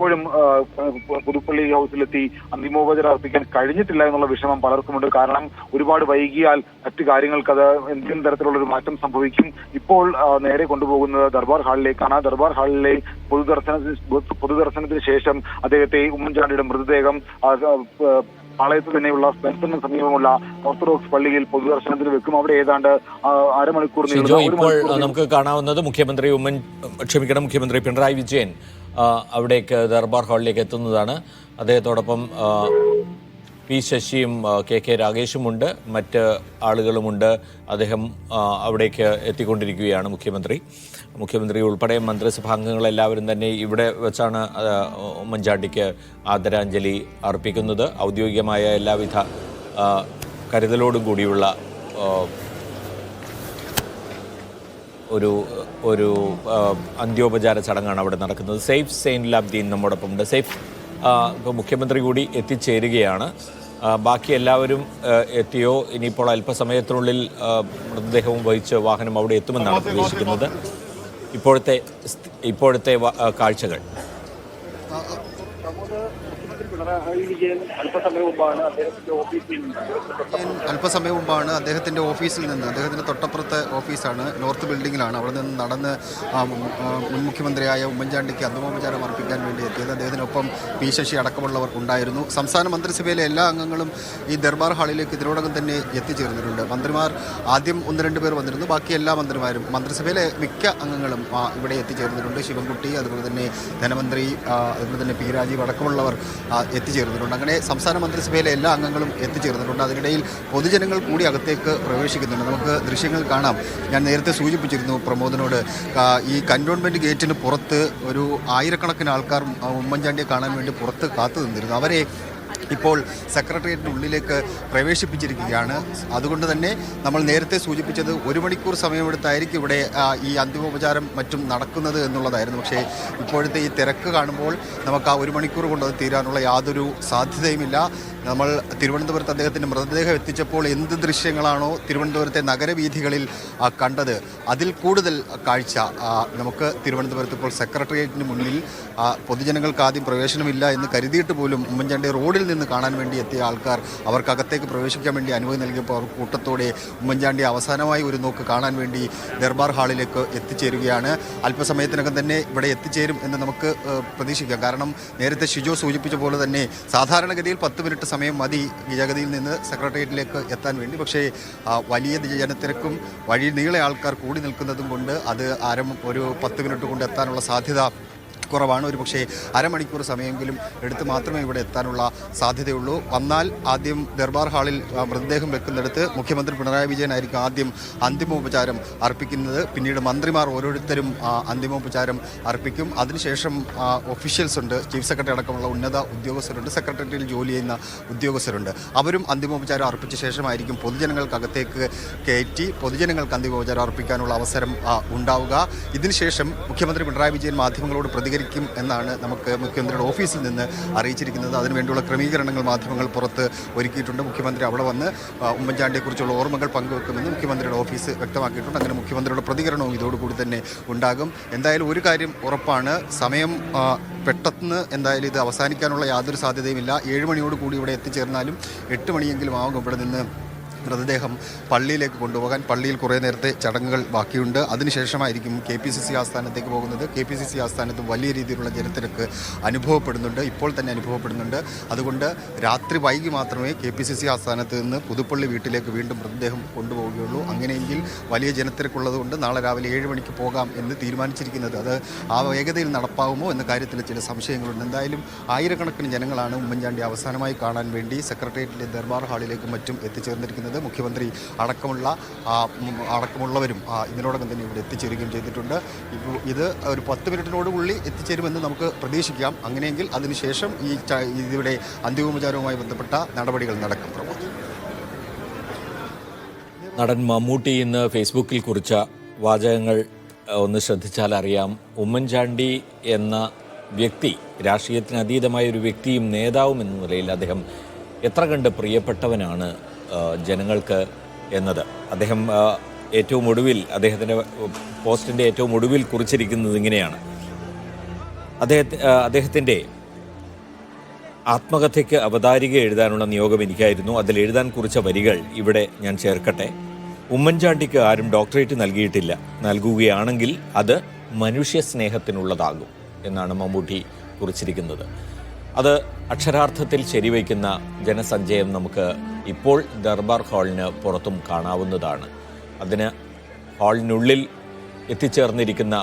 ഇപ്പോഴും പുതുപ്പള്ളി ഹൗസിലെത്തി അന്തിമോപചാരം അർപ്പിക്കാൻ കഴിഞ്ഞിട്ടില്ല എന്നുള്ള വിഷമം പലർക്കുമുണ്ട്. കാരണം ഒരുപാട് വൈകിയാൽ മറ്റു കാര്യങ്ങൾക്ക് അത് എന്തെങ്കിലും തരത്തിലുള്ള ഒരു മാറ്റം സംഭവിക്കും. ഇപ്പോൾ നേരെ കൊണ്ടുപോകുന്നത് ദർബാർ ഹാളിലേക്കാണ്. ദർബാർ ഹാളിലെ പൊതുദർശനത്തിന് ശേഷം അദ്ദേഹത്തെ ഉമ്മൻചാണ്ടിയുടെ മൃതദേഹം പാളയത്ത് തന്നെയുള്ള സ്പെൻസറിന് സമീപമുള്ള ഓർത്തഡോക്സ് പള്ളിയിൽ പൊതുദർശനത്തിന് വെക്കും. അവിടെ ഏതാണ്ട് അരമണിക്കൂർ ഇപ്പോൾ നമുക്ക് കാണാവുന്നത് മുഖ്യമന്ത്രി പിണറായി വിജയൻ അവിടേക്ക് ദർബാർ ഹാളിലേക്ക് എത്തുന്നതാണ്. അദ്ദേഹത്തോടൊപ്പം പി ശശിയും കെ രാഗേഷുമുണ്ട്, മറ്റ് ആളുകളുമുണ്ട്. അദ്ദേഹം അവിടേക്ക് എത്തിക്കൊണ്ടിരിക്കുകയാണ്. മുഖ്യമന്ത്രി ഉൾപ്പെടെ മന്ത്രിസഭാംഗങ്ങളെല്ലാവരും തന്നെ ഇവിടെ വെച്ചാണ് ഉമ്മൻചാണ്ടിക്ക് ആദരാഞ്ജലി അർപ്പിക്കുന്നത്. ഔദ്യോഗികമായ എല്ലാവിധ കരുതലോടും കൂടിയുള്ള ഒരു അന്ത്യോപചാര ചടങ്ങാണ് അവിടെ നടക്കുന്നത്. സെയ്ഫ് സെയിൻ ലാബ്ദീൻ നമ്മോടൊപ്പം ഉണ്ട്. സെയ്ഫ്, ഇപ്പോൾ മുഖ്യമന്ത്രി കൂടി എത്തിച്ചേരുകയാണ്. ബാക്കി എല്ലാവരും എത്തിയോ? ഇനിയിപ്പോൾ അല്പസമയത്തിനുള്ളിൽ മൃതദേഹവും വഹിച്ച് വാഹനം അവിടെ എത്തുമെന്നാണ് പ്രതീക്ഷിക്കുന്നത്. ഇപ്പോഴത്തെ കാഴ്ചകൾ അല്പസമയം മുമ്പാണ് അദ്ദേഹത്തിൻ്റെ ഓഫീസിൽ നിന്ന്, അദ്ദേഹത്തിൻ്റെ തൊട്ടപ്പുറത്തെ ഓഫീസാണ്, നോർത്ത് ബിൽഡിങ്ങിലാണ്, അവിടെ നിന്ന് നടന്ന് മുൻ മുഖ്യമന്ത്രിയായ ഉമ്മൻചാണ്ടിക്ക് അന്തിമോപചാരം അർപ്പിക്കാൻ വേണ്ടി എത്തിയത്. അദ്ദേഹത്തിനൊപ്പം പി ശശി അടക്കമുള്ളവർ ഉണ്ടായിരുന്നു. സംസ്ഥാന മന്ത്രിസഭയിലെ എല്ലാ അംഗങ്ങളും ഈ ദർബാർ ഹാളിലേക്ക് ഇതിനോടകം തന്നെ എത്തിച്ചേർന്നിട്ടുണ്ട്. മന്ത്രിമാർ ആദ്യം 1-2 പേർ വന്നിരുന്നു. ബാക്കി എല്ലാ മന്ത്രിമാരും, മന്ത്രിസഭയിലെ മിക്ക അംഗങ്ങളും ഇവിടെ എത്തിച്ചേർന്നിട്ടുണ്ട്. ശിവൻകുട്ടി, അതുപോലെ തന്നെ ധനമന്ത്രി, അതുപോലെ തന്നെ പി രാജീവ് അടക്കമുള്ളവർ എത്തിച്ചേർന്നിട്ടുണ്ട്. അങ്ങനെ സംസ്ഥാന മന്ത്രിസഭയിലെ എല്ലാ അംഗങ്ങളും എത്തിച്ചേർന്നിട്ടുണ്ട്. അതിനിടയിൽ പൊതുജനങ്ങൾ കൂടി അകത്തേക്ക് പ്രവേശിക്കുന്നുണ്ട്. നമുക്ക് ദൃശ്യങ്ങൾ കാണാം. ഞാൻ നേരത്തെ സൂചിപ്പിച്ചിരുന്നു പ്രമോദിനോട്, ഈ കന്റോൺമെൻറ്റ് ഗേറ്റിന് പുറത്ത് ഒരു ആയിരക്കണക്കിന് ആൾക്കാർ ഉമ്മൻചാണ്ടിയെ കാണാൻ വേണ്ടി പുറത്ത് കാത്തു നിന്നിരുന്നു. അവരെ ഇപ്പോൾ സെക്രട്ടേറിയറ്റിനുള്ളിലേക്ക് പ്രവേശിപ്പിച്ചിരിക്കുകയാണ്. അതുകൊണ്ട് തന്നെ നമ്മൾ നേരത്തെ സൂചിപ്പിച്ചത് 1 മണിക്കൂർ സമയമെടുത്തായിരിക്കും ഇവിടെ ഈ അന്തിമോപചാരം മറ്റും നടക്കുന്നത് എന്നുള്ളതായിരുന്നു. പക്ഷേ ഇപ്പോഴത്തെ ഈ തിരക്ക് കാണുമ്പോൾ നമുക്ക് ആ 1 മണിക്കൂർ കൊണ്ട് അത് തീരാനുള്ള യാതൊരു സാധ്യതയുമില്ല. നമ്മൾ തിരുവനന്തപുരത്ത് അദ്ദേഹത്തിൻ്റെ മൃതദേഹം എത്തിച്ചപ്പോൾ എന്ത് ദൃശ്യങ്ങളാണോ തിരുവനന്തപുരത്തെ നഗരവീഥികളിൽ കണ്ടത്, അതിൽ കൂടുതൽ കാഴ്ച നമുക്ക് തിരുവനന്തപുരത്ത് ഇപ്പോൾ സെക്രട്ടേറിയറ്റിന് മുന്നിൽ പൊതുജനങ്ങൾക്ക് ആദ്യം പ്രവേശനമില്ല എന്ന് കരുതിയിട്ട് പോലും ഉമ്മൻചാണ്ടി റോഡിൽ നിന്ന് കാണാൻ വേണ്ടി എത്തിയ ആൾക്കാർ അവർക്കകത്തേക്ക് പ്രവേശിക്കാൻ വേണ്ടി അനുമതി നൽകിയപ്പോൾ അവർ കൂട്ടത്തോടെ ഉമ്മൻചാണ്ടി അവസാനമായി ഒരു നോക്ക് കാണാൻ വേണ്ടി ദർബാർ ഹാളിലേക്ക് എത്തിച്ചേരുകയാണ്. അല്പസമയത്തിനകം തന്നെ ഇവിടെ എത്തിച്ചേരും എന്ന് നമുക്ക് പ്രതീക്ഷിക്കാം. കാരണം നേരത്തെ ഷിജോ സൂചിപ്പിച്ച പോലെ തന്നെ സാധാരണഗതിയിൽ 10 മിനിറ്റ് സമയം മതി ഗജഗതിയിൽ നിന്ന് സെക്രട്ടേറിയറ്റിലേക്ക് എത്താൻ വേണ്ടി. പക്ഷേ വലിയ ജനത്തിരക്കും വഴി നീളെ ആൾക്കാർ കൂടി നിൽക്കുന്നതും കൊണ്ട് അത് ഒരു 10 മിനിറ്റ് കൊണ്ട് എത്താനുള്ള സാധ്യത കുറവാണ്. ഒരു പക്ഷേ അരമണിക്കൂർ സമയമെങ്കിലും എടുത്ത് മാത്രമേ ഇവിടെ എത്താനുള്ള സാധ്യതയുള്ളൂ. വന്നാൽ ആദ്യം ദർബാർ ഹാളിൽ മൃതദേഹം വെക്കുന്നിടത്ത് മുഖ്യമന്ത്രി പിണറായി വിജയനായിരിക്കും ആദ്യം അന്തിമോപചാരം അർപ്പിക്കുന്നത്. പിന്നീട് മന്ത്രിമാർ ഓരോരുത്തരും അന്തിമോപചാരം അർപ്പിക്കും. അതിനുശേഷം ഒഫീഷ്യൽസ് ഉണ്ട്, ചീഫ് സെക്രട്ടറി അടക്കമുള്ള ഉന്നത ഉദ്യോഗസ്ഥരുണ്ട്, സെക്രട്ടേറിയറ്റിൽ ജോലി ചെയ്യുന്ന ഉദ്യോഗസ്ഥരുണ്ട്. അവരും അന്തിമോപചാരം അർപ്പിച്ച ശേഷമായിരിക്കും പൊതുജനങ്ങൾക്കകത്തേക്ക് കയറ്റി പൊതുജനങ്ങൾക്ക് അന്തിമോപചാരം അർപ്പിക്കാനുള്ള അവസരം ഉണ്ടാവുക. ഇതിനുശേഷം മുഖ്യമന്ത്രി പിണറായി വിജയൻ മാധ്യമങ്ങളോട് പ്രതികരിക്കും എന്നാണ് നമുക്ക് മുഖ്യമന്ത്രിയുടെ ഓഫീസിൽ നിന്ന് അറിയിച്ചിരിക്കുന്നത്. അതിനുവേണ്ടിയുള്ള ക്രമീകരണങ്ങൾ മാധ്യമങ്ങൾ പുറത്ത് ഒരുക്കിയിട്ടുണ്ട്. മുഖ്യമന്ത്രി അവിടെ വന്ന് ഉമ്മൻചാണ്ടിയെക്കുറിച്ചുള്ള ഓർമ്മകൾ പങ്കുവെക്കുമെന്ന് മുഖ്യമന്ത്രിയുടെ ഓഫീസ് വ്യക്തമാക്കിയിട്ടുണ്ട്. അങ്ങനെ മുഖ്യമന്ത്രിയുടെ പ്രതികരണവും ഇതോടുകൂടി തന്നെ ഉണ്ടാകും. എന്തായാലും ഒരു കാര്യം ഉറപ്പാണ്, സമയം പെട്ടെന്ന് എന്തായാലും ഇത് അവസാനിക്കാനുള്ള യാതൊരു സാധ്യതയുമില്ല. 7 മണിയോട് കൂടി ഇവിടെ എത്തിച്ചേർന്നാലും 8 മണിയെങ്കിലും ആകും ഇവിടെ നിന്ന് മൃതദേഹം പള്ളിയിലേക്ക് കൊണ്ടുപോകാൻ. പള്ളിയിൽ കുറേ നേരത്തെ ചടങ്ങുകൾ ബാക്കിയുണ്ട്. അതിനുശേഷമായിരിക്കും KPCC ആസ്ഥാനത്തേക്ക് പോകുന്നത്. KPCC ആസ്ഥാനത്ത് വലിയ രീതിയിലുള്ള ജനത്തിരക്ക് അനുഭവപ്പെടുന്നുണ്ട്, ഇപ്പോൾ തന്നെ അനുഭവപ്പെടുന്നുണ്ട്. അതുകൊണ്ട് രാത്രി വൈകി മാത്രമേ KPCC ആസ്ഥാനത്ത് നിന്ന് പുതുപ്പള്ളി വീട്ടിലേക്ക് വീണ്ടും മൃതദേഹം കൊണ്ടുപോവുകയുള്ളൂ. അങ്ങനെയെങ്കിൽ വലിയ ജനത്തിരക്കുള്ളതുകൊണ്ട് നാളെ രാവിലെ 7 മണിക്ക് പോകാം എന്ന് തീരുമാനിച്ചിരിക്കുന്നത്. അത് ആ വേഗതയിൽ നടപ്പാകുമോ എന്ന കാര്യത്തിൽ ചില സംശയങ്ങളുണ്ട്. എന്തായാലും ആയിരക്കണക്കിന് ജനങ്ങളാണ് ഉമ്മൻചാണ്ടി അവസാനമായി കാണാൻ വേണ്ടി സെക്രട്ടേറിയറ്റിലെ ദർബാർ ഹാളിലേക്കും മറ്റും എത്തിച്ചേർന്നിരിക്കുന്നത്. മുഖ്യമന്ത്രി അടക്കമുള്ളവരും ഇതിനോടകം തന്നെ ഇവിടെ എത്തിച്ചേരുകയും ചെയ്തിട്ടുണ്ട്. ഇത് ഒരു 10 മിനിറ്റിനോടുകൂടി എത്തിച്ചേരുമെന്ന് നമുക്ക് പ്രതീക്ഷിക്കാം. അങ്ങനെയെങ്കിൽ അതിനുശേഷം ഇതിവിടെ അന്തിമോപചാരവുമായി ബന്ധപ്പെട്ട നടപടികൾ നടക്കും. നടൻ മമ്മൂട്ടി ഇന്ന് ഫേസ്ബുക്കിൽ കുറിച്ച വാചകങ്ങൾ ഒന്ന് ശ്രദ്ധിച്ചാൽ അറിയാം. ഉമ്മൻചാണ്ടി എന്ന വ്യക്തി, രാഷ്ട്രീയത്തിന് അതീതമായ ഒരു വ്യക്തിയും നേതാവും എന്ന നിലയിൽ അദ്ദേഹം എത്ര കണ്ട് പ്രിയപ്പെട്ടവനാണ് ജനങ്ങൾക്ക് എന്നത് അദ്ദേഹം ഏറ്റവും ഒടുവിൽ അദ്ദേഹത്തിൻ്റെ പോസ്റ്റിൻ്റെ ഏറ്റവും ഒടുവിൽ കുറിച്ചിരിക്കുന്നത് ഇങ്ങനെയാണ്. അദ്ദേഹത്തിൻ്റെ ആത്മകഥയ്ക്ക് അവതാരിക എഴുതാനുള്ള നിയോഗം എനിക്കായിരുന്നു. അതിൽ എഴുതാൻ കുറിച്ച വരികൾ ഇവിടെ ഞാൻ ചേർക്കട്ടെ. ഉമ്മൻചാണ്ടിക്ക് ആരും ഡോക്ടറേറ്റ് നൽകിയിട്ടില്ല. നൽകുകയാണെങ്കിൽ അത് മനുഷ്യ സ്നേഹത്തിനുള്ളതാകും എന്നാണ് മമ്മൂട്ടി കുറിച്ചിരിക്കുന്നത്. അത് അക്ഷരാർത്ഥത്തിൽ ശരിവയ്ക്കുന്ന ജനസഞ്ചയം നമുക്ക് ഇപ്പോൾ ദർബാർ ഹാളിന് പുറത്തും കാണാവുന്നതാണ്. അതിന് ഹാളിനുള്ളിൽ എത്തിച്ചേർന്നിരിക്കുന്ന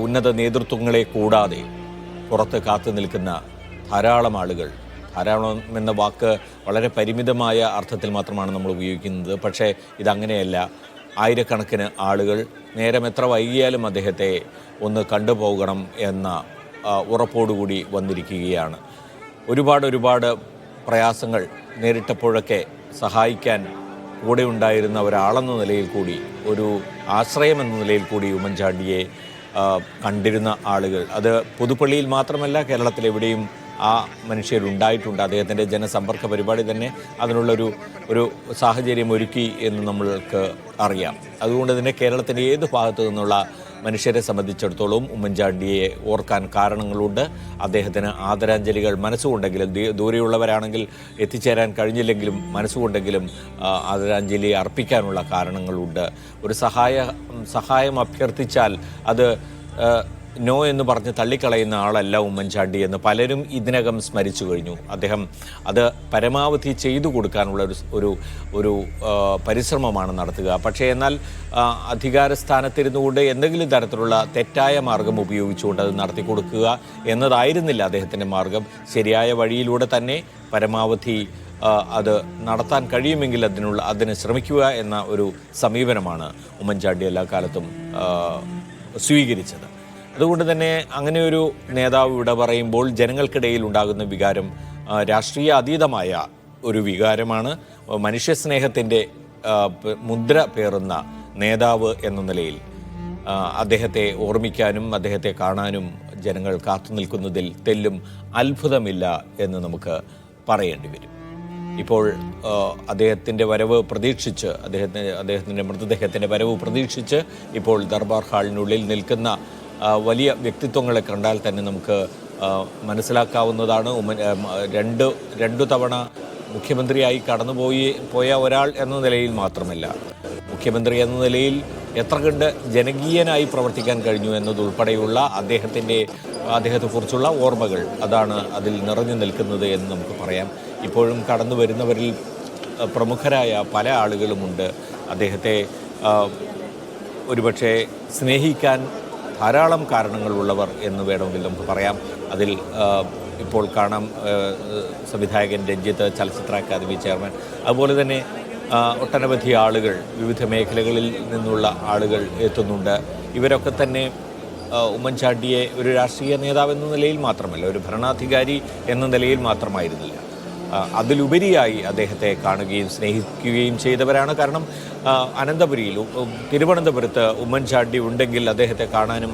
ഉന്നത നേതൃത്വങ്ങളെ കൂടാതെ പുറത്ത് കാത്തു നിൽക്കുന്ന ധാരാളം ആളുകൾ. ധാരാളം എന്ന വാക്ക് വളരെ പരിമിതമായ അർത്ഥത്തിൽ മാത്രമാണ് നമ്മൾ ഉപയോഗിക്കുന്നത്. പക്ഷേ ഇതങ്ങനെയല്ല. ആയിരക്കണക്കിന് ആളുകൾ നേരം എത്ര വൈകിയാലും അദ്ദേഹത്തെ ഒന്ന് കണ്ടുപോകണം എന്ന ഉറപ്പോടുകൂടി വന്നിരിക്കുകയാണ്. ഒരുപാട് പ്രയാസങ്ങൾ നേരിട്ടപ്പോഴൊക്കെ സഹായിക്കാൻ കൂടെ ഉണ്ടായിരുന്ന ഒരാളെന്ന നിലയിൽ കൂടി, ഒരു ആശ്രയമെന്ന നിലയിൽ കൂടി ഉമ്മൻചാണ്ടിയെ കണ്ടിരുന്ന ആളുകൾ, അത് പുതുപ്പള്ളിയിൽ മാത്രമല്ല കേരളത്തിലെവിടെയും ആ മനുഷ്യരുണ്ടായിട്ടുണ്ട്. അദ്ദേഹത്തിൻ്റെ ജനസമ്പർക്ക പരിപാടി തന്നെ അതിനുള്ളൊരു സാഹചര്യം ഒരുക്കി എന്ന് നമ്മൾക്ക് അറിയാം. അതുകൊണ്ട് തന്നെ കേരളത്തിൻ്റെ ഏത് ഭാഗത്തു നിന്നുള്ള മനുഷ്യരെ സംബന്ധിച്ചിടത്തോളം ഉമ്മൻചാണ്ടിയെ ഓർക്കാൻ കാരണങ്ങളുണ്ട്. അദ്ദേഹത്തിന് ആദരാഞ്ജലികൾ മനസ്സുകൊണ്ടെങ്കിലും, ദൂരെയുള്ളവരാണെങ്കിൽ എത്തിച്ചേരാൻ കഴിഞ്ഞില്ലെങ്കിലും മനസ്സുകൊണ്ടെങ്കിലും ആദരാഞ്ജലി അർപ്പിക്കാനുള്ള കാരണങ്ങളുണ്ട്. ഒരു സഹായം അഭ്യർത്ഥിച്ചാൽ അത് നോ എന്ന് പറഞ്ഞ് തള്ളിക്കളയുന്ന ആളല്ല ഉമ്മൻചാണ്ടി എന്ന് പലരും ഇതിനകം സ്മരിച്ചു കഴിഞ്ഞു. അദ്ദേഹം അത് പരമാവധി ചെയ്തു കൊടുക്കാനുള്ള ഒരു പരിശ്രമമാണ് നടത്തുക. പക്ഷേ എന്നാൽ അധികാരസ്ഥാനത്തിരുന്നുകൊണ്ട് എന്തെങ്കിലും തരത്തിലുള്ള തെറ്റായ മാർഗം ഉപയോഗിച്ചുകൊണ്ട് അത് നടത്തി കൊടുക്കുക എന്നതായിരുന്നില്ല അദ്ദേഹത്തിൻ്റെ മാർഗം. ശരിയായ വഴിയിലൂടെ തന്നെ പരമാവധി അത് നടത്താൻ കഴിയുമെങ്കിൽ അതിന് ശ്രമിക്കുക എന്ന ഒരു സമീപനമാണ് ഉമ്മൻചാണ്ടി എല്ലാ കാലത്തും സ്വീകരിച്ചത്. അതുകൊണ്ട് തന്നെ അങ്ങനെയൊരു നേതാവ് ഇവിടെ പറയുമ്പോൾ ജനങ്ങൾക്കിടയിൽ ഉണ്ടാകുന്ന വികാരം രാഷ്ട്രീയ അതീതമായ ഒരു വികാരമാണ്. മനുഷ്യസ്നേഹത്തിൻ്റെ മുദ്ര പേറുന്ന നേതാവ് എന്ന നിലയിൽ അദ്ദേഹത്തെ ഓർമ്മിക്കാനും അദ്ദേഹത്തെ കാണാനും ജനങ്ങൾ കാത്തു നിൽക്കുന്നതിൽ തെല്ലും അത്ഭുതമില്ല എന്ന് നമുക്ക് പറയേണ്ടി വരും. ഇപ്പോൾ അദ്ദേഹത്തിൻ്റെ വരവ് പ്രതീക്ഷിച്ച്, അദ്ദേഹത്തിൻ്റെ മൃതദേഹത്തിൻ്റെ വരവ് പ്രതീക്ഷിച്ച് ഇപ്പോൾ ദർബാർ ഹാളിനുള്ളിൽ നിൽക്കുന്ന വലിയ വ്യക്തിത്വങ്ങളെ കണ്ടാൽ തന്നെ നമുക്ക് മനസ്സിലാക്കാവുന്നതാണ്. രണ്ടു തവണ മുഖ്യമന്ത്രിയായി കടന്നുപോയ ഒരാൾ എന്ന നിലയിൽ മാത്രമല്ല, മുഖ്യമന്ത്രി എന്ന നിലയിൽ എത്ര കണ്ട് ജനകീയനായി പ്രവർത്തിക്കാൻ കഴിഞ്ഞു എന്നതുൾപ്പെടെയുള്ള അദ്ദേഹത്തെക്കുറിച്ചുള്ള ഓർമ്മകൾ, അതാണ് അതിൽ നിറഞ്ഞു നിൽക്കുന്നത് എന്ന് നമുക്ക് പറയാം. ഇപ്പോഴും കടന്നു വരുന്നവരിൽ പ്രമുഖരായ പല ആളുകളുമുണ്ട്. അദ്ദേഹത്തെ ഒരുപക്ഷെ സ്നേഹിക്കാൻ ധാരാളം കാരണങ്ങളുള്ളവർ എന്ന് വേണമെങ്കിൽ നമുക്ക് പറയാം. അതിൽ ഇപ്പോൾ കാണാം സംവിധായകൻ രഞ്ജിത്ത്, ചലച്ചിത്ര അക്കാദമി ചെയർമാൻ, അതുപോലെ തന്നെ ഒട്ടനവധി ആളുകൾ, വിവിധ മേഖലകളിൽ നിന്നുള്ള ആളുകൾ എത്തുന്നുണ്ട്. ഇവരൊക്കെ തന്നെ ഉമ്മൻചാണ്ടിയെ ഒരു രാഷ്ട്രീയ നേതാവ് എന്ന നിലയിൽ മാത്രമല്ല, ഒരു ഭരണാധികാരി എന്ന നിലയിൽ മാത്രമായിരുന്നില്ല, അതിലുപരിയായി അദ്ദേഹത്തെ കാണുകയും സ്നേഹിക്കുകയും ചെയ്തവരാണ്. കാരണം അനന്തപുരിയിൽ, തിരുവനന്തപുരത്ത് ഉമ്മൻചാണ്ടി ഉണ്ടെങ്കിൽ അദ്ദേഹത്തെ കാണാനും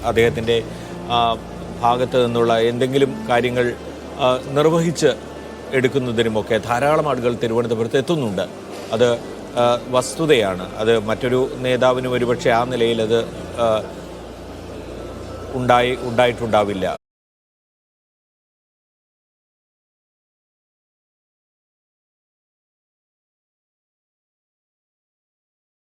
അദ്ദേഹത്തിൻ്റെ ഭാഗത്ത് നിന്നുള്ള എന്തെങ്കിലും കാര്യങ്ങൾ നിർവഹിച്ച് എടുക്കുന്നതിനുമൊക്കെ ധാരാളം ആളുകൾ തിരുവനന്തപുരത്ത് എത്തുന്നുണ്ട്. അത് വസ്തുതയാണ്. അത് മറ്റൊരു നേതാവിനും ഒരുപക്ഷെ ആ നിലയിൽ അത് ഉണ്ടായിട്ടുണ്ടാവില്ല.